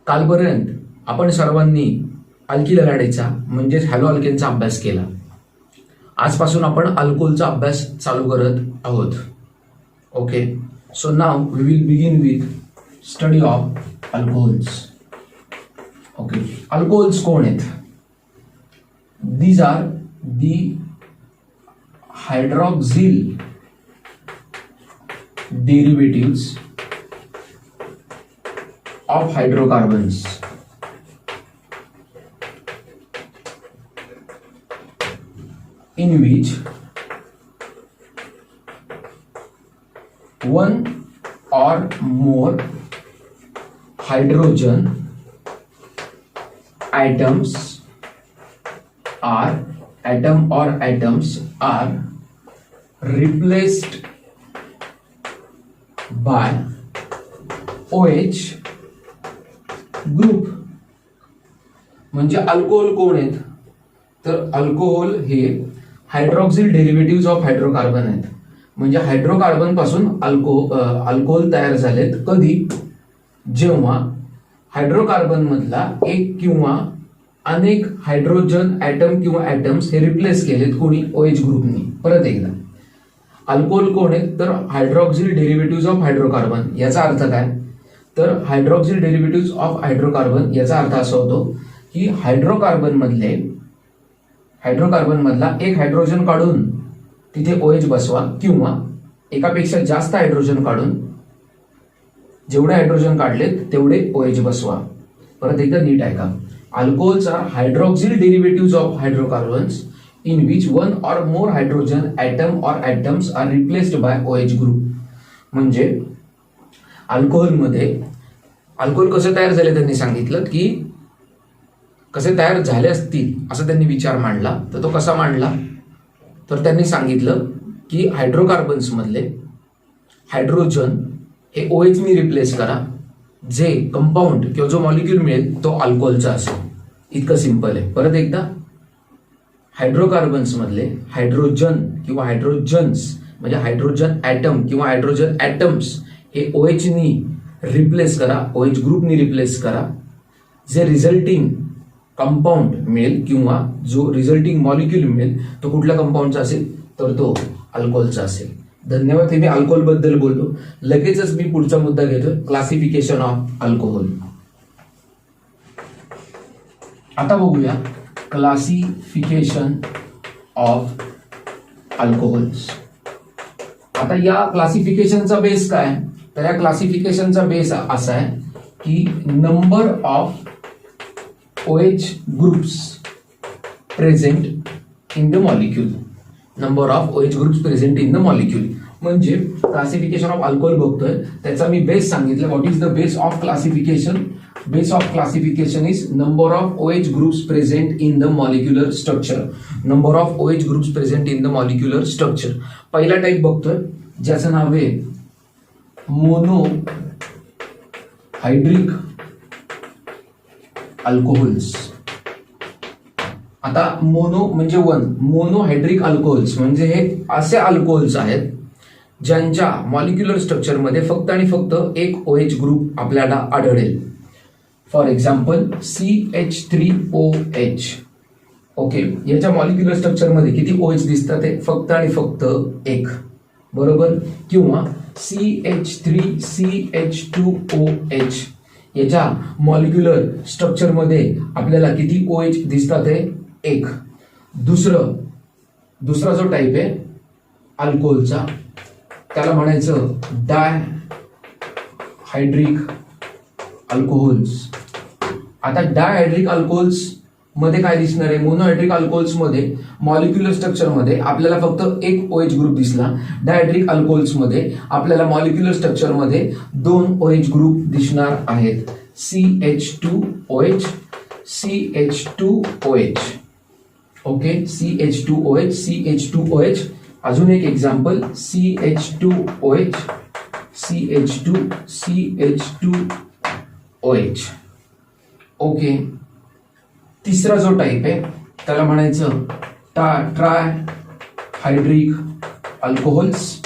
कालपर्यंत आपण सर्वांनी अल्किल हॅलाइडचा म्हणजेच हॅलो अल्केनचा अभ्यास केला. आजपासून आपण अल्कोहोलचा अभ्यास चालू करत आहोत. Okay, so now we will begin with study of alcohols. Okay, alcohols कोण आहेत? These are the hydroxyl derivatives of hydrocarbons. In which one or more hydrogen atoms are replaced by OH group. म्हणजे alcohol कोण आहेत? तर alcohol हे hydroxyl derivative of hydrocarbon आहेत. म्हणजे hydrocarbon पासून अल्कोहोल तयार झालेत. कधी? जेव्हा हायड्रोकार्बन मधला एक किंवा अनेक हायड्रोजन ऍटम किंवा ऍटम्स हे रिप्लेस केलेत कोणी? OH ग्रुपनी. परत एकदा, अल्कोहोल कोण आहेत? तर हायड्रॉक्सिल डेरिव्हेटिव्ह ऑफ हायड्रोकार्बन. याचा अर्थ काय? तर हायड्रॉक्सिल डेरिव्हेटिव्ह ऑफ हायड्रोकार्बन याचा अर्थ असा होतो की हायड्रोकार्बन मधला एक हायड्रोजन काढून तिथे OH बसवा किंवा एकापेक्षा जास्त हायड्रोजन काढून जेवढे हायड्रोजन काढलेत तेवढे OH बसवा. परत एकदा नीट ऐका. Alcohols are hydroxyl derivative of hydrocarbons in which one or more hydrogen atom or atoms are replaced by OH group. म्हणजे अल्कोहोल कसे तयार झाले त्यांनी सांगितलं की कसे तयार झाले असतील असं त्यांनी विचार मांडला. तर तो कसा मांडला? तर त्यांनी सांगितलं की हायड्रोकार्बन्स मधले हायड्रोजन हे OH नी रिप्लेस करा. जे कंपाऊंड किंवा जो मॉलिक्यूल मिळेल तो अल्कोहोलचा असेल. इतकं सिंपल आहे. परत एकदा, हायड्रोकार्बन्स मधले हायड्रोजन किंवा हायड्रोजन्स म्हणजे हायड्रोजन ऍटम किंवा हायड्रोजन ऍटम्स हे OH नी रिप्लेस करा, OH ग्रुपनी रिप्लेस करा. जे रिझल्टिंग कंपाऊंड मिळेल किंवा जो रिझल्टिंग मॉलिक्यूल मिळेल तो कुठल्या कंपाऊंडचा असेल? तर तो अल्कोहोलचा असेल. धन्यवाद. हे मी अल्कोहोल बद्दल बोलतो. लगेचच मी पुढचा मुद्दा घेतो, क्लासिफिकेशन ऑफ अल्कोहोल. आता बघूया क्लासिफिकेशन ऑफ अल्कोहोल्स. आता या क्लासिफिकेशनचा बेस काय? तर या क्लासिफिकेशनचा बेस असा आहे की number of OH groups present in the molecule. Number of OH groups present in the molecule म्हणजे क्लासिफिकेशन ऑफ अल्कोहोल बघतोय त्याचा मी बेस सांगितलं. What is the base of classification? Base of classification is number of OH groups present in the molecular structure. Number of OH groups present in the molecular structure. पहिला type बघतोय ज्याचं नाव आहे mono हायड्रिक alcohols. आता mono म्हणजे one. Mono हायड्रिक alcohols म्हणजे हे असे alcohols आहेत ज्यांच्या मॉलिक्युलर स्ट्रक्चर मध्ये फक्त आणि फक्त एक OH ग्रुप आपल्याला आढळेल. For example CH3OH. ओके, याच्या मॉलिक्युलर स्ट्रक्चर मध्ये किती OH दिसतात? ते फक्त आणि फक्त एक. बरोबर. किंवा CH3CH2OH याच्या मॉलिक्युलर स्ट्रक्चर मध्ये आपल्याला किती OH दिसतात? ते एक. दुसरा जो टाइप आहे अल्कोहोलचा त्याला म्हणायचं डाय हायड्रिक अल्कोहोल्स. आता डायहायड्रिक अल्कोहोल्स मध्ये काय दिसणार आहे? मोनोहायड्रिक अल्कोहोल्स मध्ये मॉलिक्युलर स्ट्रक्चर मध्ये आपल्याला फक्त एक OH ग्रुप दिसला. डायहायड्रिक अल्कोहोल्स मध्ये आपल्याला मॉलिक्युलर स्ट्रक्चर मध्ये दोन OH ग्रुप दिसणार आहेत. CH2OH, CH2OH. Okay, CH2OH, CH2OH. अजून एक एक्झाम्पल CH2OH, CH2OH. ओके, तिसरा जो टाइप आहे त्याला म्हणायचं ट्राय हायड्रिक अल्कोहोल्स.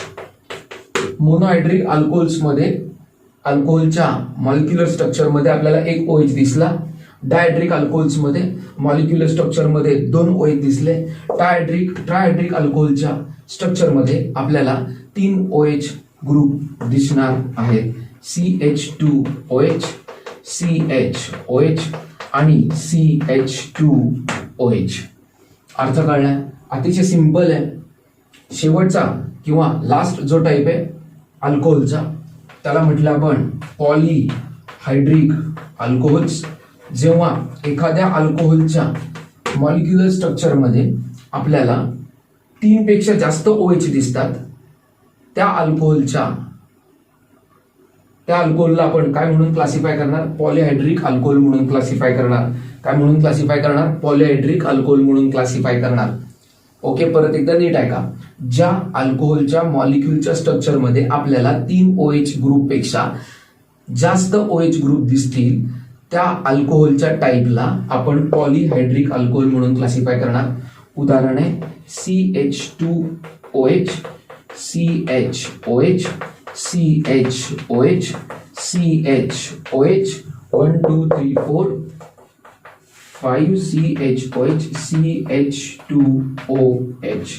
मोनोहायड्रिक अल्कोहोल्स मध्ये अल्कोहोलच्या मॉलिक्युलर स्ट्रक्चरमध्ये आपल्याला एक OH दिसला. डायहायड्रिक अल्कोहोल्समध्ये मॉलिक्युलर स्ट्रक्चरमध्ये 2 OH दिसले. ट्रायहायड्रिक अल्कोहोलच्या स्ट्रक्चरमध्ये आपल्याला 3 OH ग्रुप दिसणार आहेत. CH2OH, CHOH आणि CH2OH. अर्थ कळला? अतिशय सिंपल आहे. शेवटचा किंवा लास्ट जो टाईप आहे अल्कोहोलचा त्याला म्हटलं आपण पॉलीहायड्रिक अल्कोहोल्स. जेव्हा एखाद्या अल्कोहोलच्या मॉलिक्युलर स्ट्रक्चरमध्ये आपल्याला 3 पेक्षा जास्त OH दिसतात, त्या अल्कोहोलला आपण काय म्हणून क्लासिफाय करणार? पॉलीहायड्रिक अल्कोहोल म्हणून क्लासिफाय करणार. काय म्हणून क्लासिफाय करणार? पॉलीहायड्रिक अल्कोहोल म्हणून क्लासिफाय करणार. ओके, परत एकदा नीट आहे का? ज्या अल्कोहोलच्या मॉलिक्युलच्या स्ट्रक्चरमध्ये आपल्याला 3 OH ग्रुप पेक्षा जास्त OH ग्रुप दिसतील, त्या अल्कोहोलच्या टाईपला आपण पॉलीहायड्रिक अल्कोहोल म्हणून क्लासिफाय करणार. उदाहरण आहे CH2OH, CHOH, CHOH, CHOH, 1 2 3 4 5 CHOH, CH2OH.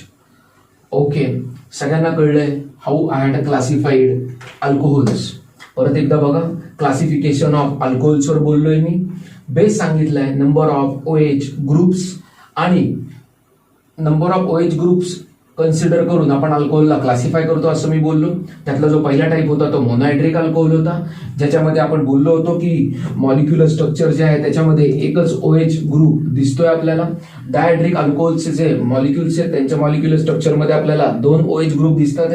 Okay, सगळ्यांना कळलंय how I had classified alcohols. परत एकदा बघा, क्लासिफिकेशन ऑफ अल्कोहोल्सवर बोललोय मी. बेस सांगितलंय, नंबर ऑफ OH ग्रुप्स, आणि number of OH groups consider करून आपण अल्कोहोलला क्लासिफाय करतो असं मी बोललो. त्यातला जो पहिला टाईप होता तो मोनोहायड्रिक अल्कोहोल होता, ज्याच्यामध्ये आपण बोललो होतो की मॉलिक्युलर स्ट्रक्चर जे आहे त्याच्यामध्ये एकच OH ग्रुप दिसतोय आपल्याला. डायहायड्रिक अल्कोहोलचे जे मॉलिक्युल्स आहेत त्यांच्या मॉलिक्युलर स्ट्रक्चरमध्ये आपल्याला 2 OH ग्रुप दिसतात.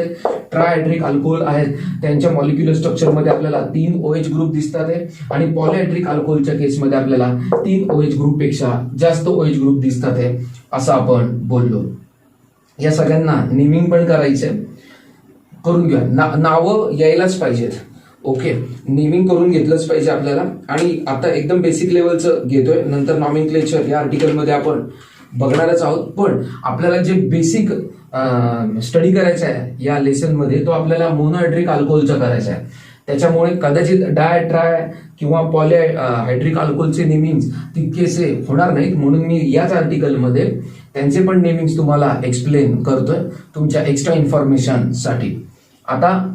ट्रायहायड्रिक अल्कोहोल आहेत त्यांच्या मॉलिक्युलर स्ट्रक्चरमध्ये आपल्याला 3 OH ग्रुप दिसतात. आणि पॉलीहायड्रिक अल्कोहोलच्या केसमध्ये आपल्याला 3 OH ग्रुप पेक्षा जास्त OH ग्रुप दिसतात असं आपण बोललो. या सगळ्यांना नेमिंग पण करायचंय, करून घ्या. नावं यायलाच पाहिजेत. ओके, नेमिंग करून घेतलंच पाहिजे आपल्याला. आणि आता एकदम बेसिक लेवलचं घेतोय, नंतर नॉमेनक्लेचर या आर्टिकलमध्ये आपण बघणारच आहोत. पण आपल्याला जे बेसिक स्टडी करायचा आहे या लेसनमध्ये तो आपल्याला मोनोहायड्रिक अल्कोहोलचा करायचा आहे. त्याच्यामुळे कदाचित ट्राय किंवा पॉलीहायड्रिक अल्कोहोलचे नेमिंग तितकेसे होणार नाहीत, म्हणून मी याच आर्टिकलमध्ये त्यांचे पण नेमिंग्स तुम्हाला एक्सप्लेन करतोय तुमच्या एक्स्ट्रा इन्फॉर्मेशन साठी. आता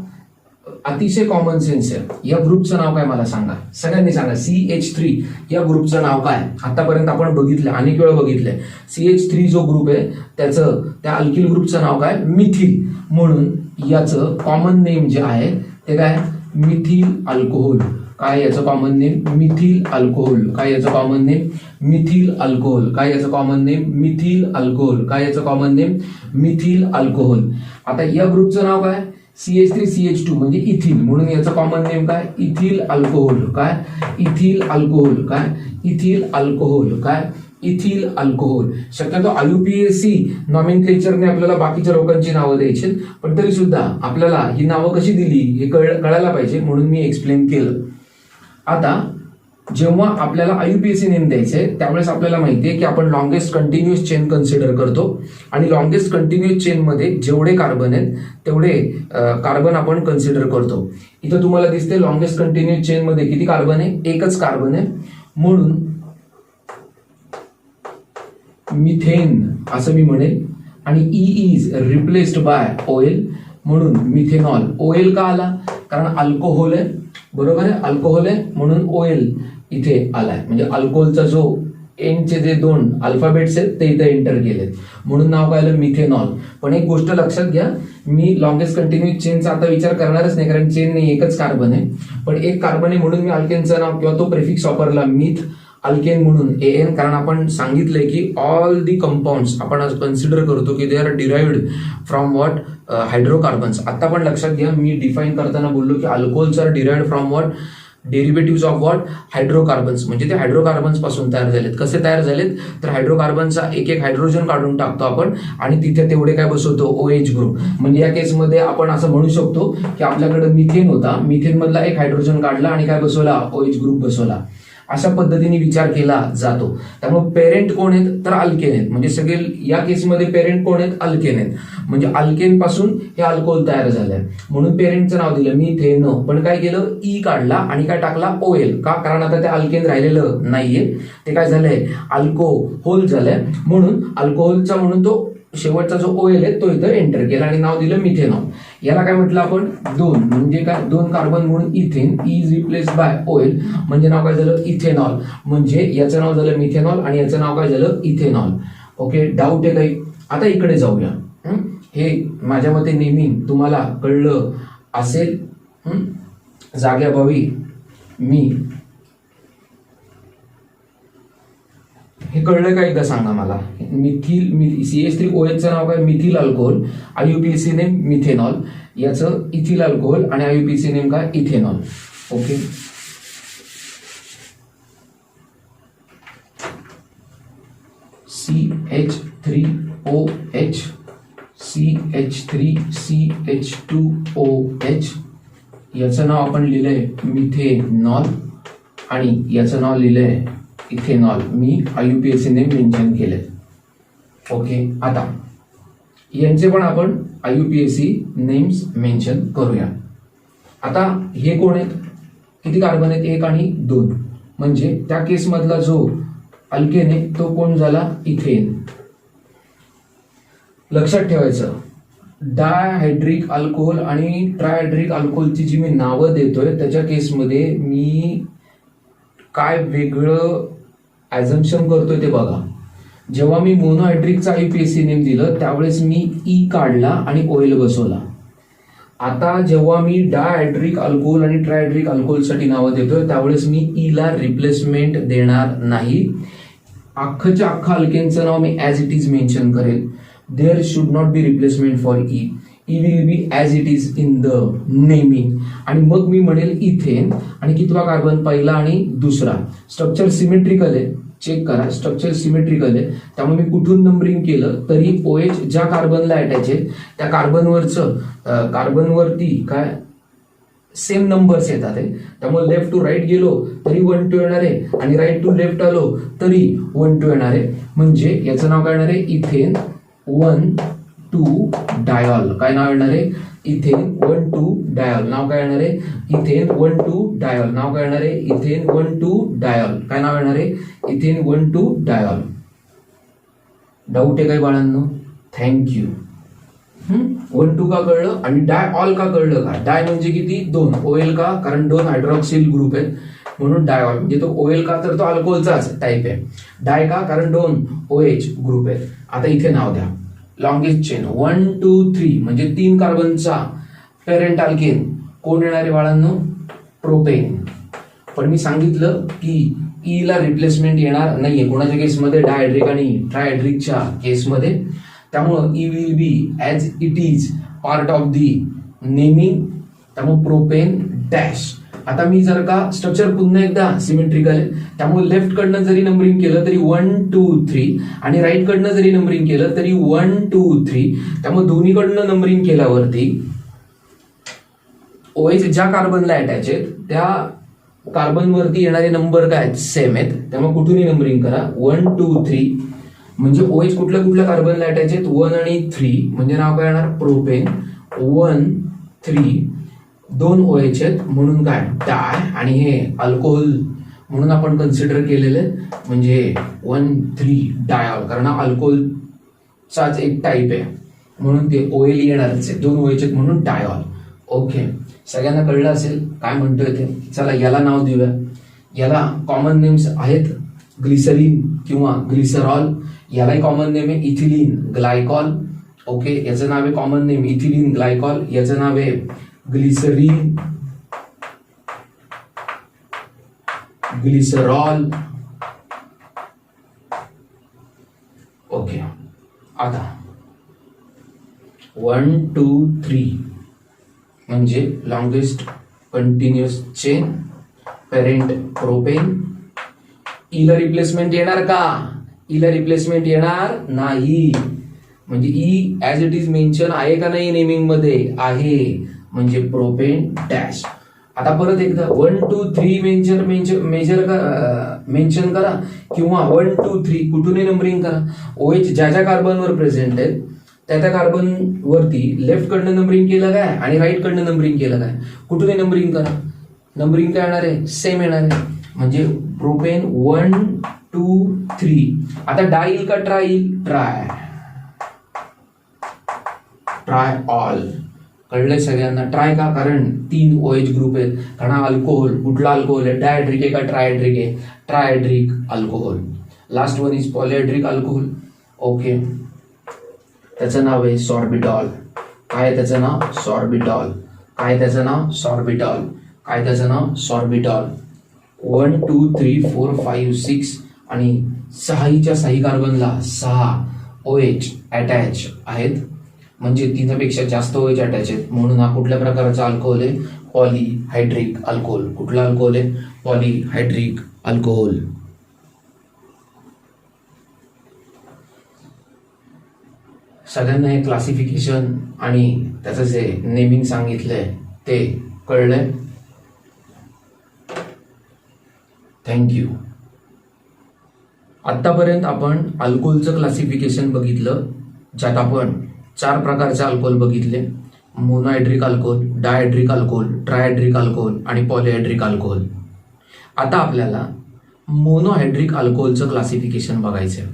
अतिशय कॉमन सेन्स आहे, या ग्रुपचं नाव काय मला सांगा, सगळ्यांनी सांगा. CH3 या ग्रुपचं नाव काय? आतापर्यंत आपण बघितलं, अनेक वेळा बघितलंय. CH3 जो ग्रुप आहे त्या अल्किल ग्रुपचं नाव काय? मिथिल. म्हणून याचं कॉमन नेम जे आहे ते काय? Methyl alcohol. काय याचं कॉमन नेम? Methyl alcohol. काय याचं कॉमन नेम? Methyl alcohol. काय याचं कॉमन नेम? Methyl alcohol. काय याचं कॉमन नेम? Methyl alcohol. आता या ग्रुपचं नाव काय? CH3 CH2 म्हणजे इथिल. म्हणून याचं कॉमन नेम काय? Ethyl alcohol. काय? Ethyl alcohol. काय? Ethyl alcohol. काय? Ethyl alcohol. शक्यतो IUPAC नॉमेनक्लेचरने आपल्याला बाकीच्या लोकांची नावं द्यायची, पण तरी सुद्धा आपल्याला ही नावं कशी दिली हे कळायला पाहिजे, म्हणून मी एक्सप्लेन केलं. आता जेव्हा आपल्याला IUPAC नेम द्यायचंय त्यावेळेस आपल्याला माहितीये की आपण लॉंगेस्ट कंटिन्युअस चेन कन्सिडर करतो, आणि लॉंगेस्ट कंटिन्युअस चेन मध्ये जेवढे कार्बन आहेत तेवढे कार्बन आपण कन्सिडर करतो. इथं तुम्हाला दिसते लॉंगेस्ट कंटिन्युअस चेन मध्ये किती कार्बन आहे? एकच कार्बन आहे. म्हणून मिथेन असं मी म्हणेल, आणि E is replaced by OL, म्हणून मिथेनॉल. OL का आला? कारण अल्कोहोल आहे, बरोबर आहे, अल्कोहोल आहे म्हणून OL इथे आलाय. म्हणजे अल्कोहोलचा जो एंडचे जे 2 अल्फाबेट्स आहेत ते इथे एंटर केलेत, म्हणून नाव काय आलं? मिथेनॉल. पण एक गोष्ट लक्षात घ्या, मी लॉंगेस्ट कंटिन्युअस चेनचा आता विचार करणारच नाही, कारण चेन नाही, एकच कार्बन आहे. पण एक कार्बन आहे म्हणून मी अल्केनचं नाव किंवा तो प्रेफिक्स वापरला मिथ अल्केन म्हणून AN, कारण आपण सांगितलंय की ऑल दी कंपाऊंड्स आपण कन्सिडर करतो की they are derived from what? Hydrocarbons. आता पण लक्षात घ्या, मी डिफाईन करताना बोललो की alcohols are derived from what? Derivative of what? Hydrocarbons. म्हणजे ते हायड्रोकार्बन्स पासून तयार झालेत. कसे तयार झालेत? तर हायड्रोकार्बनचा एक हायड्रोजन काढून टाकतो आपण आणि तिथे तेवढे काय बसवतो? OH group. म्हणजे या केसमध्ये आपण असं म्हणू शकतो की आपल्याकडे मिथेन होता, मिथेन मधला एक हायड्रोजन काढला आणि काय बसवला? OH ग्रुप बसवला. अशा पद्धतीने विचार केला जातो. त्यामुळे पेरेंट कोण आहेत तर अल्केन आहेत. म्हणजे सगळे या केसमध्ये पेरेंट कोण आहेत अल्केन आहेत. म्हणजे अल्केन पासून हे अल्कोहोल तयार झालंय म्हणून पेरेंटचं नाव दिलं मिथेनो. पण काय केलं ई काढला आणि काय टाकला ओएल. का? कारण आता ते अल्केन राहिलेलं नाहीये, ते काय झालंय अल्कोहोल झालंय. म्हणून अल्कोहोलचा म्हणून तो शेवटचा जो ओएल आहे तो इथं एंटर केला आणि नाव दिलं मिथेनॉल. याला काय म्हटलं आपण 2 म्हणजे काय 2 कार्बन म्हणून ethane is replace by O म्हणजे नाव काय झालं इथेनॉल. म्हणजे याचं नाव झालं मिथेनॉल आणि याचं नाव काय झालं इथेनॉल. ओके, डाऊट आहे काही? आता इकडे जाऊया. हे माझ्या मते नेमिंग तुम्हाला कळलं असेल. जाग्याभावी मी हे कळलं का एकदा सांगा मला. मिथिल CH3OH चं नाव काय methyl alcohol, IUPAC name methanol, याचं इथिल अल्कोहोल आणि IUPAC नेम काय इथेनॉल. ओके, CH3OH CH3CH2OH याचं नाव आपण लिहिलंय मिथेनॉल आणि याचं नाव लिहिलंय इथेनॉल. मी IUPAC नेम मेन्शन केले. ओके, आता यांचे पण आपण IUPAC नेम्स मेन्शन करूया. आता हे कोण आहेत, किती कार्बन आहेत 1 आणि 2. म्हणजे त्या केस मधला जो अल्केन आहे तो कोण झाला इथेन. लक्षात ठेवायचं डायहायड्रिक अल्कोहोल आणि ट्रायहायड्रिक अल्कोहोलची जी मी नावं देतोय त्याच्या केसमध्ये मी काय वेगळं ॲझम्पशन करतोय ते बघा. जेव्हा मी मोनोहायड्रिकचा IUPAC नेम दिलं त्यावेळेस मी ई काढला आणि ओएल बसवला. आता जेव्हा मी डायहायड्रिक अल्कोहोल आणि ट्रायहायड्रिक अल्कोहोलसाठी नावं देतोय त्यावेळेस मी ईला रिप्लेसमेंट देणार नाही. अख्खच्या अख्खा अल्केनचं नाव मी ॲज इट इज मेन्शन करेल. There should not be replacement for E. E will be as it is in the naming. आणि मग मी म्हणेल इथेन आणि कितवा कार्बन पहिला आणि दुसरा. स्ट्रक्चर सिमेट्रिकल आहे, चेक करा स्ट्रक्चर सिमेट्रिकल आहे. त्यामुळे मी कुठून नंबरिंग केलं तरी OH ज्या कार्बनला अटॅच आहे त्या कार्बनवरती काय सेम नंबर्स येतात. त्यामुळे लेफ्ट टू राईट गेलो तरी 1 2 येणार आहे आणि राईट टू लेफ्ट आलो तरी 1 2 येणार आहे. म्हणजे याचं नाव काय येणार आहे इथेन 1 2 डायॉल. काय नाव येणार आहे इथेन 1 2 डायॉल. नाव काय येणार आहे इथेन 1 2 डायॉल. नाव काय येणार आहे इथेन 1 2 डायॉल. काय नाव येणार आहे इथेन 1 2 डायॉल. डाऊट आहे काही बाळांनो? थँक्यू. 1 2 का कळलं आणि डायऑल का कळलं का? डाय म्हणजे किती 2. ओएल का? कारण 2 हायड्रॉक्सिल ग्रुप आहेत म्हणून डायऑल. म्हणजे तो ओएल का तर तो अल्कोहोलचाच टाईप आहे. डाय का? कारण 2 OH ग्रुप आहेत. आता इथे नाव द्या लॉंगेस्ट चेन 1 2 3 म्हणजे 3 कार्बनचा पेरेंट अल्केन कोण येणार आहे बाळांनो प्रोपेन. पण मी सांगितलं की ई ला रिप्लेसमेंट येणार नाहीये कोणाच्या केसमध्ये डायहायड्रिक आणि ट्रायहायड्रिकच्या केसमध्ये. त्यामुळं E will be as it is part of the naming. त्यामुळे प्रोपेन डॅश. आता मी जर का स्ट्रक्चर पुन्हा एकदा सिमेट्रिकल आहे त्यामुळे लेफ्ट कडनं जरी नंबरिंग केलं तरी 1 2 3 आणि राईट कडनं जरी नंबरिंग केलं तरी 1 2 3. त्यामुळे दोन्हीकडनं नंबरिंग केल्यावरती OH ज्या कार्बनला अटॅच आहेत त्या कार्बनवरती येणारे नंबर काय सेम आहेत. त्यामुळे कुठूनही नंबरिंग करा 1 2 3. म्हणजे OH कुठल्या कुठल्या कार्बनला अटॅच आहेत 1 आणि 3. म्हणजे नाव काय येणार प्रोपेन 1 3. 2 OH आहेत म्हणून काय डाय आणि हे अल्कोहोल म्हणून आपण कन्सिडर केलेले म्हणजे 1 3 डायऑल. कारण हा अल्कोहोलचाच एक टाईप आहे म्हणून ते OL येणारच आहे. 2 OH आहेत म्हणून डायऑल. ओके, सगळ्यांना कळलं असेल काय म्हणतोय ते. चला याला नाव देऊया. याला कॉमन नेम्स आहेत ग्लिसरीन किंवा ग्लिसरॉल. यालाही कॉमन नेम आहे इथिलीन ग्लायकॉल. ओके, याचं नाव आहे कॉमन नेम इथिलीन ग्लायकॉल. याचं नाव आहे ग्लिसरीन ग्लिसरॉल. ओके, आता 1 2 3 म्हणजे longest continuous chain parent propane. ईला रिप्लेसमेंट येणार का? ईला रिप्लेसमेंट येणार नाही. म्हणजे E as it is mention आहे का नाही नेमिंग मध्ये? आहे. म्हणजे प्रोपेन डॅश. आता परत एकदा 1 2 3 मेन्शन करा किंवा 1 2 3 कुठूनही नंबरिंग करा. OH ज्या ज्या कार्बनवर प्रेझेंट आहेत त्या कार्बन वरती लेफ्ट कडनं नंबरिंग केलं काय आणि राईट कडनं नंबरिंग केलं काय, कुठूनही नंबरिंग करा. नंबरिंग काय येणार आहे, सेम येणार आहे. म्हणजे प्रोपेन 1 2 3. आता डाय येईल का ट्राय येईल, ट्राय ऑल. कळलंय सगळ्यांना, ट्राय का, कारण 3 OH ग्रुप आहेत. कारण हा अल्कोहोल, कुठला अल्कोहोल आहे, डायहायड्रिक आहे का ट्रायहायड्रिक आहे, trihydric alcohol. Last one is polyhydric alcohol. Okay, त्याचं नाव आहे सॉर्बिटॉल. काय त्याचं नाव, सॉर्बिटॉल. काय त्याचं नाव, सॉर्बिटॉल. काय त्याचं नाव, सॉर्बिटॉल. 1 2 3 4 5 6 आणि 6च्या 6 कार्बनला 6 OH अटॅच आहेत. म्हणजे 3पेक्षा जास्त OH अटॅच आहेत, म्हणून हा कुठल्या प्रकारचा अल्कोहोल आहे, पॉलिहायड्रिक अल्कोहोल. कुठला अल्कोहोल आहे, पॉलिहायड्रिक अल्कोहोल. सगळ्यांना हे क्लासिफिकेशन आणि त्याचं जे नेमिंग सांगितलंय ते कळलंय. थँक्यू. आतापर्यंत आपण अल्कोहोलचं क्लासिफिकेशन बघितलं, ज्यात आपण 4 प्रकारचे अल्कोहोल बघितले. मोनोहायड्रिक अल्कोहोल, डायहायड्रिक अल्कोहोल, ट्रायहायड्रिक अल्कोहोल आणि पॉलिहायड्रिक अल्कोहोल. आता आपल्याला मोनोहायड्रिक अल्कोहोलचं क्लासिफिकेशन बघायचं आहे.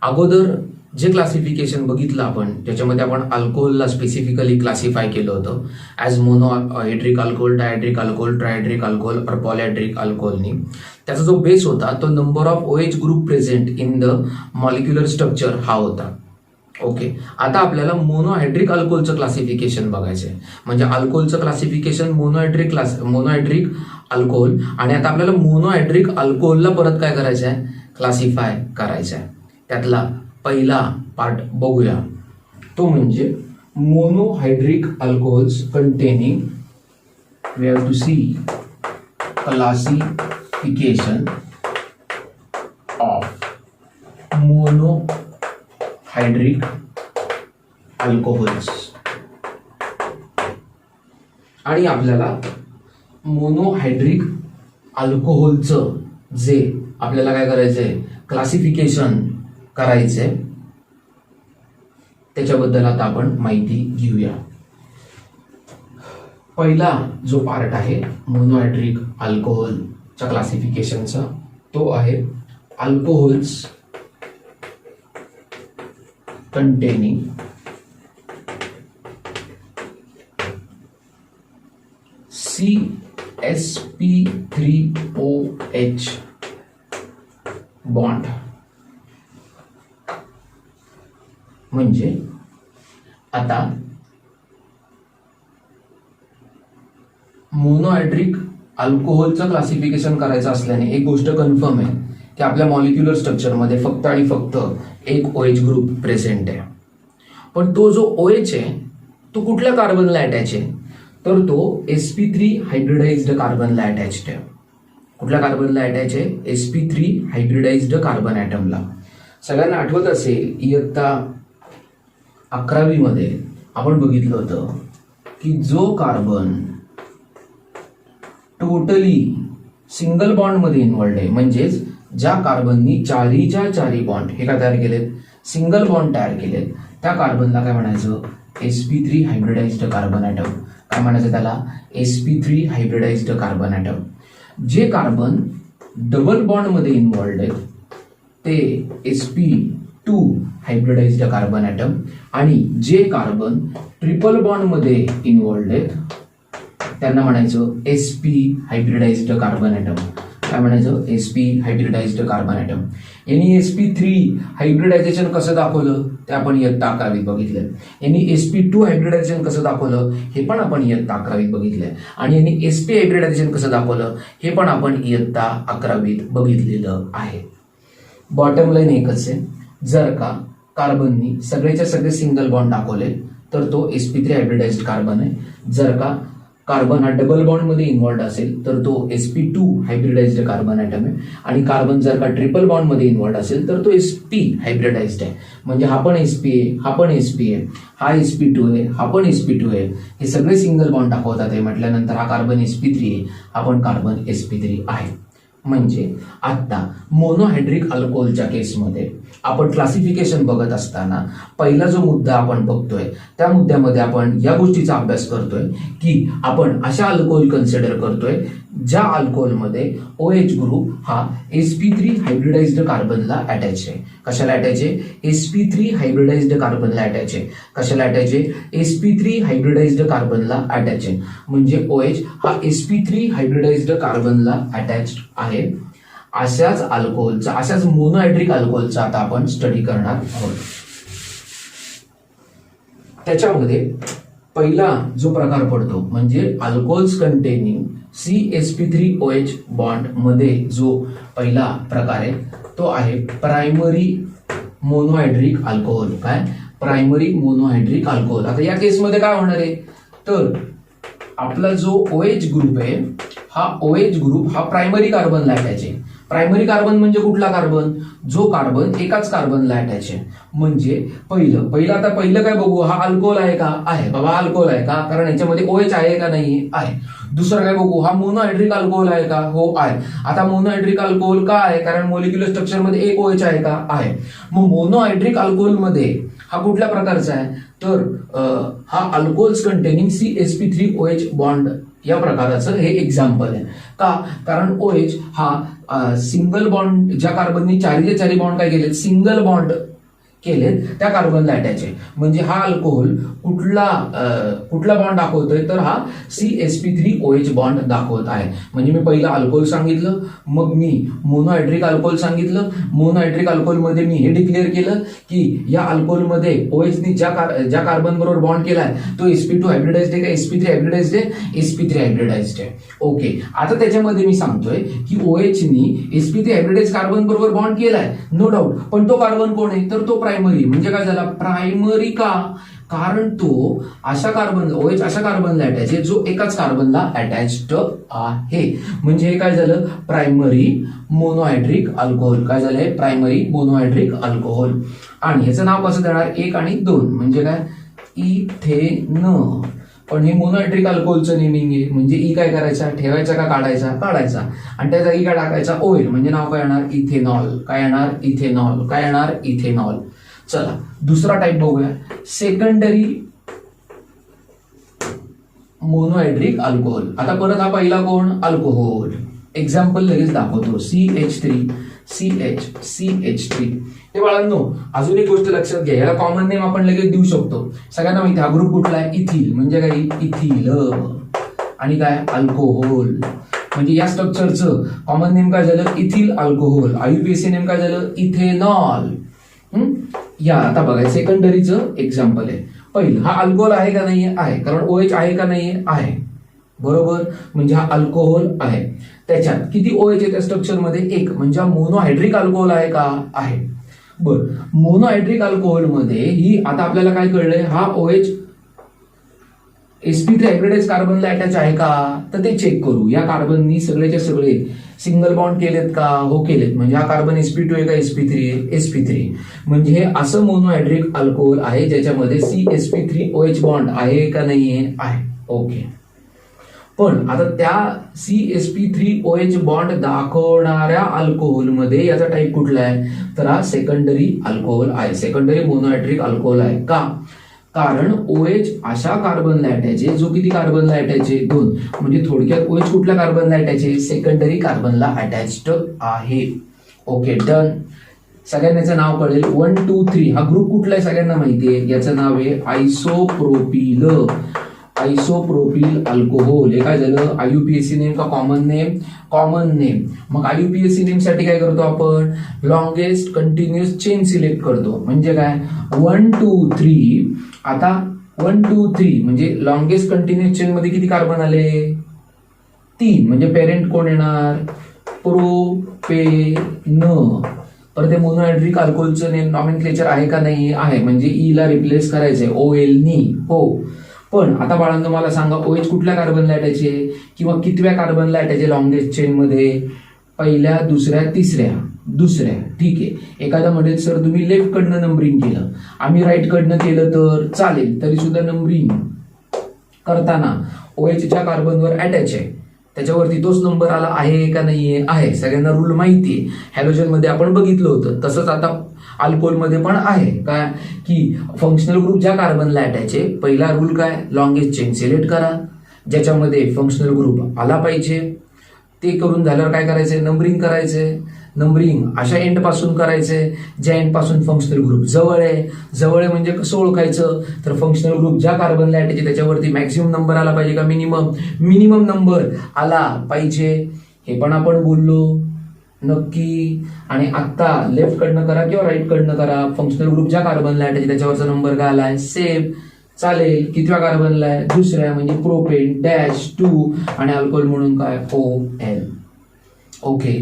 अगोदर जे क्लासिफिकेशन बघितलं आपण त्याच्यामध्ये आपण अल्कोहोलला स्पेसिफिकली क्लासिफाय केलं होतं as monohydric alcohol, डायहायड्रिक alcohol, ट्रायहायड्रिक alcohol और पॉलिहायड्रिक अल्कोहोलनी. त्याचा जो बेस होता तो number of OH group present in the molecular structure हा होता. ओके, आता आपल्याला मोनोहायड्रिक अल्कोहोलचं क्लासिफिकेशन बघायचं आहे. म्हणजे अल्कोहोलचं क्लासिफिकेशन मोनोहायड्रिक अल्कोहोल, आणि आता आपल्याला मोनोहायड्रिक अल्कोहोलला परत काय करायचं आहे, क्लासिफाय करायचं आहे. त्यातला पहिला पार्ट बघूया, तो म्हणजे monohydric alcohols containing. We have to see classification of monohydric alcohols. आणि आपल्याला मोनोहायड्रिक अल्कोहोलचं जे आपल्याला काय करायचंय, क्लासिफिकेशन करायचंय, त्याच्याबद्दल आता आपण माहिती घेऊया. पहिला जो पार्ट आहे मोनोहायड्रिक अल्कोहोलच्या क्लासिफिकेशनचा तो आहे अल्कोहोल्स कंटेनिंग CsP3OH बॉन्ड. म्हणजे आता मोनोहायड्रिक अल्कोहोलचं क्लासिफिकेशन करायचं असल्याने एक गोष्ट कन्फर्म आहे की आपल्या मॉलिक्युलर स्ट्रक्चरमध्ये फक्त आणि फक्त एक OH ग्रुप प्रेझेंट आहे. पण तो जो OH आहे तो कुठल्या कार्बनला अटॅच आहे, तर तो sp3 हायब्रिडाइज्ड कार्बनला अटॅच्ड आहे. कुठल्या कार्बनला अटॅच आहे, sp3 हायब्रिडाइज्ड कार्बन ॲटमला. सगळ्यांना आठवत असेल इयत्ता 11वी मध्ये आपण बघितलं होतं की जो कार्बन टोटली सिंगल बॉन्ड मध्ये इन्व्हॉल्ड आहे, म्हणजेच ज्या कार्बननी 4च्या 4 बॉन्ड हे काय तयार केलेत, सिंगल बॉन्ड तयार केलेत, त्या कार्बनला काय म्हणायचं, sp3 हायब्रिडाइज्ड कार्बन ॲटम. काय म्हणायचं त्याला, sp3 हायब्रिडाइज्ड कार्बन ॲटम. जे कार्बन डबल बॉन्ड मध्ये इन्व्हॉल्ड आहेत ते sp2 हायब्रिडाइज्ड कार्बन ॲटम, आणि जे कार्बन ट्रिपल बॉन्ड मध्ये इन्व्हॉल्ड आहेत त्यांना म्हणायचं sp हायब्रिडाइज्ड कार्बन ॲटम. काय म्हणायचं, sp हायब्रिडाइज्ड कार्बन ॲटम. यांनी sp3 हायब्रिडायझेशन कसं दाखवलं ते आपण इयत्ता 11वीत बघितलं. यांनी sp2 हायब्रिडायझेशन कसं दाखवलं हे पण आपण इयत्ता 11वीत बघितलंय. आणि यांनी sp हायब्रिडायझेशन कसं दाखवलं हे पण आपण इयत्ता 11वीत बघितलेलं आहे. बॉटम लाईन एकच आहे, जर का कार्बननी सगळेच्या सगळे सिंगल बॉन्ड दाखवले तर तो sp3 हायब्रिडाइज्ड कार्बन आहे. जर का कार्बन हा डबल बॉन्डमध्ये इन्व्हॉल्ड असेल तर तो sp2 हायब्रिडाइज्ड कार्बन ॲटम आहे, आणि कार्बन जर का ट्रिपल बॉन्डमध्ये इन्व्हॉल्ड असेल तर तो sp हायब्रिडाइज्ड आहे. म्हणजे हा पण sp आहे, हा पण sp आहे, हा sp2 आहे, हा पण sp2 आहे. हे सगळे सिंगल बॉन्ड दाखवतात आहे म्हटल्यानंतर हा कार्बन sp3 आहे, हा पण कार्बन sp3 आहे. म्हणजे आता मोनोहायड्रिक अल्कोहोलच्या केसमध्ये आपण क्लासिफिकेशन बघत असताना पहिला जो मुद्दा आपण बघतोय त्या मुद्द्यामध्ये आपण या गोष्टीचा अभ्यास करतोय की आपण अशा अल्कोहोल कन्सिडर करतोय ज्या अल्कोहोलमध्ये OH ग्रुप हा sp3 हायब्रिडाइज्ड कार्बनला अटॅच आहे. कशाला अटॅच आहे? sp3 हायब्रिडाइज्ड कार्बनला अटॅच आहे. कशाला अटॅच आहे? sp3 हायब्रिडाइज्ड कार्बनला अटॅच आहे. म्हणजे OH हा sp3 हायब्रिडाइज्ड कार्बनला अटॅच्ड आहे. अशाच अल्कोहोलचा, अशाच मोनोहायड्रिक अल्कोहोलचा आता आपण स्टडी करणार आहोत. त्याच्यामध्ये पहिला जो प्रकार पडतो म्हणजे अल्कोहोल्स कंटेनिंग CsP3OH बॉन्ड मध्ये जो पहिला प्रकार आहे तो आहे प्रायमरी मोनोहायड्रिक अल्कोहोल. काय? Primary monohydric alcohol. आता या केसमध्ये काय होणार आहे तर आपला जो OH ग्रुप आहे हा OH ग्रुप हा प्रायमरी कार्बनला अटॅच आहे. प्रायमरी कार्बन म्हणजे कुठला कार्बन? जो कार्बन एकाच कार्बनला अटॅच आहे. म्हणजे पहिलं आता काय बघू, हा अल्कोहोल आहे का? आहे बाबा, अल्कोहोल आहे का? कारण याच्यामध्ये OH आहे का? नाही आहे. दुसरं काय बघू, हा मोनोहायड्रिक अल्कोहोल आहे का? हो आहे. आता मोनोहायड्रिक अल्कोहोल का आहे? कारण मोलिक्युलर स्ट्रक्चर मध्ये एक OH आहे का? आहे. मग मोनोहायड्रिक अल्कोहोल मध्ये हा कुठल्या प्रकारचा आहे तर हा अल्कोहोल्स कंटेनिंग CsP3OH बॉन्ड या प्रकाराचं हे एक्झाम्पल आहे. का? कारण OH हा सिंगल बॉन्ड, ज्या कार्बननी चारीचे चारी बॉन्ड काय केलेत, सिंगल बॉन्ड केलेत, त्या कार्बनला अटॅच आहे. म्हणजे हा अल्कोहोल कुठला बॉन्ड दाखवतोय तर हा CsP3OH बॉन्ड दाखवत आहे. म्हणजे मी पहिलं अल्कोहोल सांगितलं, मग मी मोनोहायड्रिक अल्कोहोल सांगितलं. मोनोहायड्रिक अल्कोहोल मध्ये मी हे डिक्लेअर केलं की या अल्कोहोलमध्ये OHनी ज्या कार्बन बरोबर बॉन्ड केलाय तो sp2 हायब्रिडाइज्ड आहे का sp3 हायब्रिडाइज्ड आहे? sp3 हायब्रिडाइज्ड आहे. ओके. आता त्याच्यामध्ये मी सांगतोय की OHनी sp3 हायब्रिडाइज्ड कार्बन बरोबर बॉन्ड केलाय, नो डाऊट. पण तो कार्बन कोण आहे तर तो प्रायमरी. म्हणजे काय झाला? प्रायमरी का? कारण तो OH अशा कार्बनला अटॅच आहे जो एकाच कार्बनला अटॅच्ड आहे. म्हणजे हे काय झालं? Primary monohydric alcohol. काय झालंय? Primary monohydric alcohol. आणि ह्याचं नाव कसं देणार? 1 आणि 2 म्हणजे काय? इथेन. पण हे मोनोहायड्रिक अल्कोहोलचं नेमिंग आहे. म्हणजे ई काय करायचा? ठेवायचा का काढायचा? काढायचा. आणि त्या जागी काय टाकायचा? OL. म्हणजे नाव काय येणार? इथेनॉल. काय येणार? इथेनॉल. काय येणार? इथेनॉल. चला दुसरा टाइप बघूया, सेकंडरी मोनोहायड्रिक अल्कोहोल. आता परत हा पहिला कोण? अल्कोहोल. एक्झाम्पल लगेच दाखवतो. CH3. हे बाळांनो अजून एक गोष्ट लक्षात घ्या, याला कॉमन नेम आपण लगेच देऊ शकतो. सगळ्यांना माहिती हा ग्रुप कुठला आहे? इथिल. म्हणजे काय? इथिल. आणि काय? अल्कोहोल. म्हणजे या स्ट्रक्चरचं कॉमन नेम काय झालं? Ethyl alcohol. IUPAC नेम काय झालं? इथेनॉल. या आता बघा सेकंडरीचं एक्झाम्पल आहे. पहिलं हा अल्कोहोल आहे का नाही? आहे. कारण OH आहे का नाही? आहे. बरोबर. म्हणजे हा अल्कोहोल आहे. त्याच्यात किती OH आहे त्या स्ट्रक्चरमध्ये? 1. म्हणजे हा मोनोहायड्रिक अल्कोहोल आहे का? आहे. बर, मोनोहायड्रिक अल्कोहोल मध्ये ही आता आपल्याला काय कळलंय? हा OH sp3 हायब्रिडाइज्ड कार्बनला अटॅच आहे का? तर ते चेक करू. या कार्बननी सगळेच्या सगळे सिंगल बॉन्ड केलेत का? हो केलेत. म्हणजे हा कार्बन sp2 आहे का sp3 आहे? sp3. म्हणजे हे असं मोनोहायड्रिक अल्कोहोल आहे ज्याच्यामध्ये CsP3OH बॉन्ड आहे का नाहीये? आहे. ओके. पण आता त्या CsP3OH बॉन्ड दाखवणाऱ्या अल्कोहोलमध्ये याचा टाईप कुठला आहे तर हा सेकंडरी अल्कोहोल आहे. सेकंडरी मोनोहायड्रिक अल्कोहोल आहे. का? कारण OH अशा कार्बनला अटॅच आहे जो किती कार्बनला अटॅच आहे? 2. म्हणजे थोडक्यात OH कुठल्या कार्बनला अटॅच आहे? सेकंडरी कार्बनला अटॅच्ड आहे. Okay, done. सगळ्यांना नाव कळेल. 1, 2, 3 हा ग्रुप कुठला आहे सगळ्यांना माहिती आहे. याचं नाव आहे आयसोप्रोपिल अल्कोहोल. हे काय झालं? IUPAC नेम का कॉमन नेम? Common name. मग IUPAC नेम साठी काय करतो आपण? लॉंगेस्ट कंटिन्युअस चेन सिलेक्ट करतो. म्हणजे काय? 1, 2, 3. आता 1, 2, 3 म्हणजे लॉंगेस्ट कंटिन्युअस चेन मध्ये किती कार्बन आले? 3. म्हणजे पेरेंट कोण येणार? प्रोपेन. परत मोनोहायड्रिक अल्कोहोलचं नेम नॉमेनक्लेचर आहे का नाही? आहे. म्हणजे ई ला रिप्लेस करायचंय OL नी. हो. पण आता बाळांनो मला सांगा OH कुठल्या कार्बनला अटॅच आहे किंवा कितव्या कार्बनला अटॅच आहे लॉंगेस्ट चेनमध्ये? पहिल्या, दुसऱ्या, तिसऱ्या? दुसऱ्या. ठीक आहे. एखादा म्हणेल सर तुम्ही लेफ्ट कडनं नंबरिंग केलं, आम्ही राईट कडनं केलं तर चालेल, तरी सुद्धा नंबरिंग करताना OHच्या कार्बनवर अटॅच आहे त्याच्यावरती तोच नंबर आला आहे का नाहीये? आहे. सगळ्यांना रूल माहिती आहे, हॅलोजन मध्ये आपण बघितलं होतं. तसंच आता अल्कोहोलमध्ये पण आहे काय की फंक्शनल ग्रुप ज्या कार्बनला अटॅच आहे, पहिला रूल काय, लॉंगेस्ट चेन सिलेक्ट करा ज्याच्यामध्ये फंक्शनल ग्रुप आला पाहिजे. ते करून झाल्यावर काय करायचंय, नंबरिंग करायचंय. नंबरिंग अशा एंड पासून करायचंय ज्या एंड पासून फंक्शनल ग्रुप जवळ आहे. जवळ आहे म्हणजे कसं ओळखायचं, तर फंक्शनल ग्रुप ज्या कार्बनला अटॅच आहे त्याच्यावरती मॅक्सिमम नंबर आला पाहिजे का मिनिमम नंबर आला पाहिजे, हे पण आपण बोललो. नक्की. आणि आत्ता लेफ्ट कडनं करा किंवा राईट कडनं करा, फंक्शनल ग्रुप ज्या कार्बनला अटॅच आहे त्याच्यावरचा नंबर काय आलाय, सेम. चालेल. कितव्या कार्बनला आहे, दुसऱ्या, म्हणजे प्रोपेन -2 आणि अल्कोहोल म्हणून काय, OL. ओके.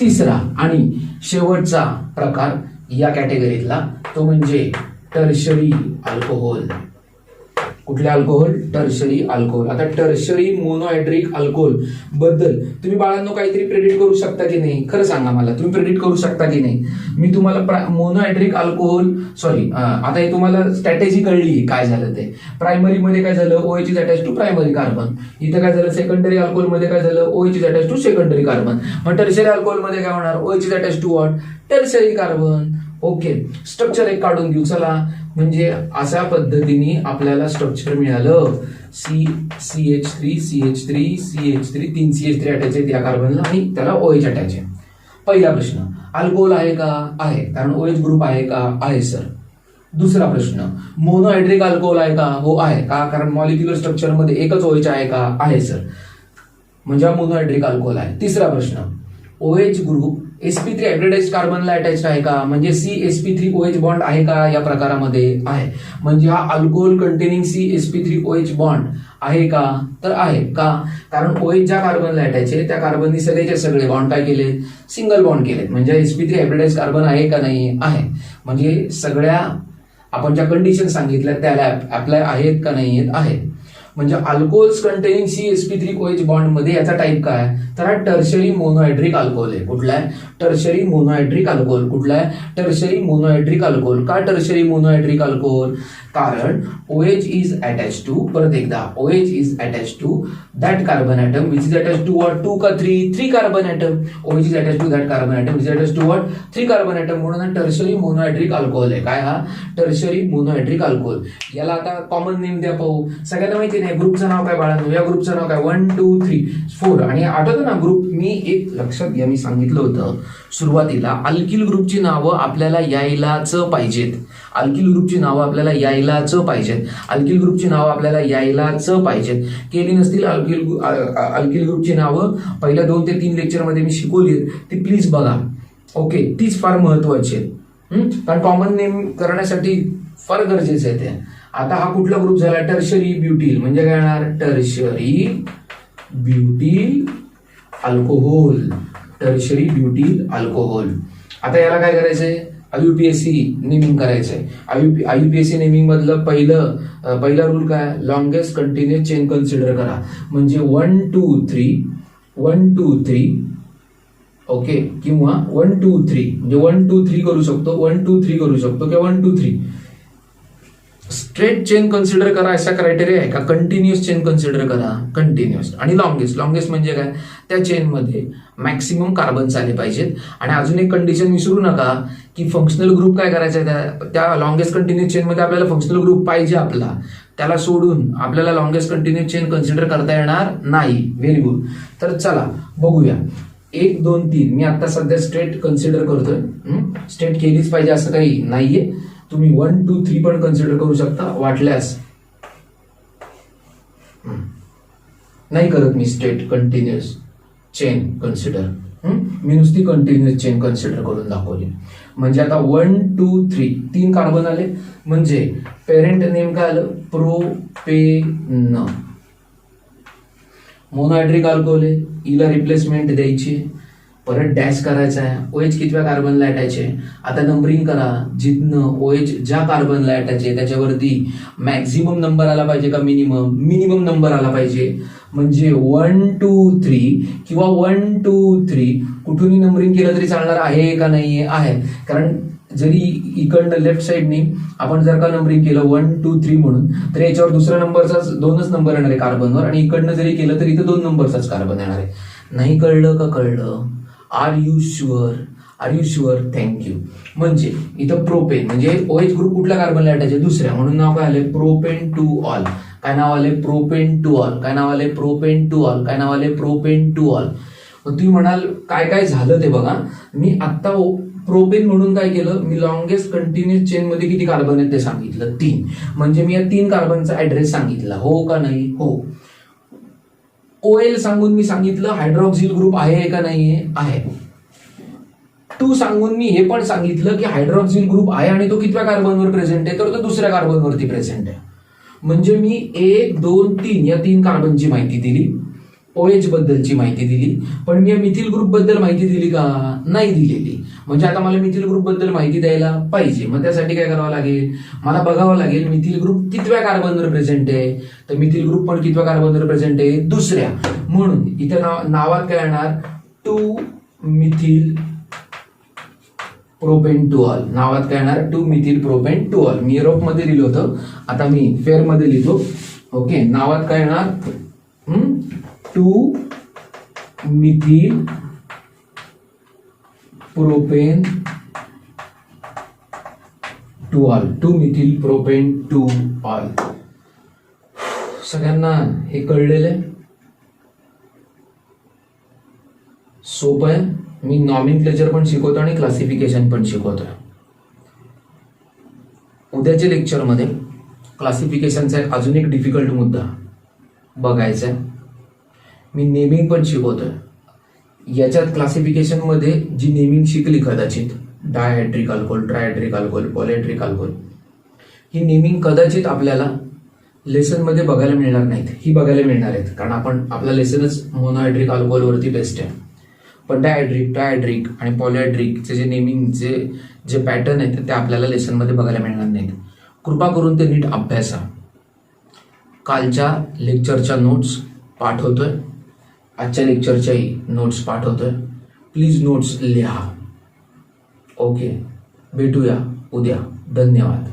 तिसरा आणि शेवटचा प्रकार या कॅटेगरीतला तो म्हणजे टर्शरी अल्कोहोल. कुठले अल्कोहोल, टर्शरी अल्कोहोल. आता टर्शरी मोनोहायड्रिक अल्कोहोल बद्दल तुम्ही बाळांनो काहीतरी प्रेडिक्ट करू शकता की नाही? खरं सांगा मला, तुम्ही प्रेडिक्ट करू शकता की नाही? मी तुम्हाला मोनोहायड्रिक अल्कोहोल आता हे तुम्हाला स्ट्रॅटेजी कळली काय झालं ते. प्रायमरी मध्ये काय झालं, OH is attach to primary carbon. इथं काय झालं, सेकंडरी अल्कोहोल मध्ये काय झालं, OH is attach to secondary carbon. मग टर्शरी अल्कोहोल मध्ये काय होणार, OH is attach to what, tertiary carbon. Okay. Structure एक काढून घेऊ चला. म्हणजे अशा पद्धतीने आपल्याला स्ट्रक्चर मिळालं. CH3 तीन CH3 अटॅच आहेत या कार्बनला आणि त्याला OH अटॅच आहे. पहिला प्रश्न, अल्कोहोल आहे का? आहे, कारण OH ग्रुप आहे का? आहे सर. दुसरा प्रश्न, मोनोहायड्रिक अल्कोहोल आहे का? हो आहे. का? कारण मॉलिक्युलर स्ट्रक्चर मध्ये एकच OH आहे का? आहे सर. म्हणजे हा मोनोहायड्रिक अल्कोहोल आहे. तिसरा प्रश्न, OH ग्रुप sp3 हायब्रिडाइज्ड कार्बनला अटॅच्ड आहे का? म्हणजे CsP3OH बॉन्ड आहे का या प्रकारामध्ये? आहे. म्हणजे हा अल्कोहोल कंटेनिंग CsP3OH बॉन्ड आहे का? तर आहे. का? कारण OH ज्या कार्बनला अटॅच आहे त्या कार्बननी सगळेचे सगळे बॉन्ड काय केले, सिंगल बॉन्ड केले. म्हणजे sp3 हायब्रिडाइज्ड कार्बन आहे का नाही? आहे. म्हणजे सगळ्या आपण ज्या कंडिशन सांगितल्या त्याला अप्लाय आहेत का नाही आहेत. म्हणजे अल्कोहोल्स कंटेनिंग CsP3OH बॉन्ड मध्ये याचा टाईप काय, तर हा टर्शरी मोनोहायड्रिक अल्कोहोल आहे. कुठला आहे, टर्शरी मोनोहायड्रिक अल्कोहोल. कुठला आहे, टर्शरी मोनोहायड्रिक अल्कोहोल. का टर्शरी मोनोहायड्रिक अल्कोहोल? कारण OH इज अटॅच टू, परत एकदा, OH is attach to that carbon atom which is attach to what, 2 का 3 carbon atom. OH is attach to that carbon atom which is attach to what, 3 carbon atom. म्हणून हा tertiary monohydric alcohol आहे. काय हा, tertiary monohydric alcohol. याला आता common name द्या पाहू. सगळ्यांना माहिती नाही ग्रुपचं नाव काय बाळांनो, या ग्रुपचं नाव काय, 1 2 3 4. आणि आठवतं ना ग्रुप, मी एक लक्षात घ्या, मी सांगितलं होतं सुरुवातीला अल्किल ग्रुपची नावं आपल्याला यायलाच पाहिजेत. अल्किल ग्रुपची नावं आपल्याला यायलाच पाहिजेत. अल्किल ग्रुपची नावं आपल्याला यायलाच पाहिजेत. केली नसतील अल्किल ग्रुपची नावं पहिल्या 2 ते 3 लेक्चरमध्ये मी शिकवली, ती प्लीज बघा. ओके. तीच फार महत्वाची आहे, कारण कॉमन नेम करण्यासाठी फार गरजेचं आहे ते. आता हा कुठला ग्रुप झाला, टर्शरी ब्युटील. म्हणजे काय येणार, tertiary butyl alcohol. Tertiary butyl alcohol. आता याला काय करायचंय, IUPAC नेमिंग करायचंय. IUPAC नेमिंग मधलं पहिला रूल काय, लॉंगेस्ट कंटिन्युअस चेन कन्सिडर करा. म्हणजे 1 2 3 ओके, किंवा 1 2 3 म्हणजे 1 2 3 करू शकतो, 1 2 3 करू शकतो किंवा 1 2 3. स्ट्रेट चेन कन्सिडर करा असा क्रायटेरिया आहे का, कंटिन्युअस चेन कन्सिडर करा, कंटिन्युअस. आणि लॉंगेस्ट म्हणजे काय, त्या चेनमध्ये मॅक्सिमम कार्बन्स आले पाहिजेत. आणि अजून एक कंडिशन विसरू नका की फंक्शनल ग्रुप काय करायचा आहे, त्या लॉंगेस्ट कंटिन्युअस चेनमध्ये आपल्याला फंक्शनल ग्रुप पाहिजे आपला, त्याला सोडून आपल्याला लॉंगेस्ट कंटिन्युअस चेन कन्सिडर करता येणार नाही. Very good. तर चला बघूया, 1 2 3 मी आता सध्या स्ट्रेट कन्सिडर करतोय. स्ट्रेट केलीच पाहिजे असं काही नाहीये, तुम्ही 1 2 3 पण कन्सिडर करू शकता वाटल्यास. नाही करत मी स्ट्रेट कंटिन्युअस चेन कन्सिडर, मी नुसती कंटिन्युअस चेन कन्सिडर करून दाखवली. म्हणजे आता 1 2 3 कार्बन आले, म्हणजे पेरेंट नेम काय आलं, प्रोपेन. मोनोहायड्रिक अल्कोहोल आहे, हिला रिप्लेसमेंट द्यायची. परत डॅश करायचा आहे. OH कितव्या कार्बनला अटॅच आहे, आता नंबरिंग करा. जिथनं OH ज्या कार्बनला अटॅच आहे त्याच्यावरती मॅक्झिमम नंबर आला पाहिजे का मिनिमम नंबर आला पाहिजे. म्हणजे 1 2 3 किंवा 1 2 3 कुठूनही नंबरिंग केलं तरी चालणार आहे का नाहीये, आहे. कारण जरी इकडनं लेफ्ट साईडनी आपण जर का नंबरिंग केलं 1 2 3 म्हणून, तर याच्यावर दुसऱ्या नंबरचाच 2च नंबर येणार आहे कार्बनवर, आणि इकडनं जरी केलं तर इथं 2 नंबरचाच कार्बन येणार आहे. नाही कळलं का? कळलं? Are you sure? Are you sure? Thank you. म्हणजे इथं प्रोपेन म्हणजे OH ग्रुप कुठल्या कार्बनला अटॅच आहे, दुसऱ्या, म्हणून नाव काय आले, प्रोपेन टू ऑल. काय नाव आले, प्रोपेन टू ऑल. काय नाव आले, प्रोपेन टू ऑल. काय नाव आले, प्रोपेन टू ऑल. मग तुम्ही म्हणाल काय काय झालं ते बघा. मी आत्ता प्रोपेन म्हणून काय केलं, मी लॉंगेस्ट कंटिन्युअस चेन मध्ये किती कार्बन आहेत ते सांगितलं, 3. म्हणजे मी या 3 कार्बनचा ऍड्रेस सांगितला, हो का नाही? हो. OL सांगून मी सांगितलं हायड्रॉक्सिल ग्रुप आहे का नाहीये, आहे. 2 सांगून मी हे पण सांगितलं की हायड्रॉक्सिल ग्रुप आहे आणि तो कितव्या कार्बनवर प्रेझेंट आहे, तर तो दुसऱ्या कार्बनवरती प्रेझेंट आहे. म्हणजे मी 1 2 3 या 3 कार्बनची माहिती दिली, OH बद्दलची माहिती दिली. पण मी या मिथिल ग्रुप बद्दल माहिती दिली का? नाही दिलेली. म्हणजे आता मला मिथिल ग्रुप बद्दल माहिती द्यायला पाहिजे. मग त्यासाठी काय करावं लागेल, मला बघावं लागेल मिथिल ग्रुप कितव्या कार्बनवर प्रेझेंट आहे. तर मिथिल ग्रुप पण कितव्या कार्बनवर प्रेझेंट आहे, दुसऱ्या. म्हणून इथं नावात काय येणार, 2 मिथिल प्रोपेन टू ऑल. नावात काय येणार, 2 मिथिल प्रोपेन टू ऑल. मी युरोप मध्ये लिहिलं होतं, आता मी फेअर मध्ये लिहितो. ओके, नावात काय येणार, 2 methyl propane two all. 2 methyl propane two all. सगळ्यांना हे कळलेलं आहे? सोपं आहे. मी नॉमेनक्लेचर पण शिकवतो आणि क्लासिफिकेशन पण शिकवतोय. उद्याच्या लेक्चरमध्ये क्लासिफिकेशनचा अजून एक डिफिकल्ट मुद्दा बघायचा आहे. मी नेमिंग पण शिकवतोय. याच्यात क्लासिफिकेशनमध्ये जी नेमिंग शिकली कदाचित, डायहायड्रिक अल्कोहोल, ट्रायहायड्रिक अल्कोहोल, पॉलिहायड्रिक अल्कोहोल, ही नेमिंग कदाचित आपल्याला लेसनमध्ये बघायला मिळणार नाहीत. ही बघायला मिळणार आहेत, कारण आपला लेसनच मोनोहायड्रिक अल्कोहोलवरती बेस्ट आहे. पण डायहायड्रिक, ट्रायहायड्रिक आणि पॉलिहायड्रिकचे जे नेमिंगचे जे पॅटर्न आहेत ते आपल्याला लेसनमध्ये बघायला मिळणार नाहीत. कृपा करून ते नीट अभ्यासा. कालच्या लेक्चरच्या नोट्स पाठवतोय, आजच्या लेक्चरच्याही नोट्स पाठवतोय. प्लीज नोट्स लिहा. ओके, भेटूया उद्या. धन्यवाद.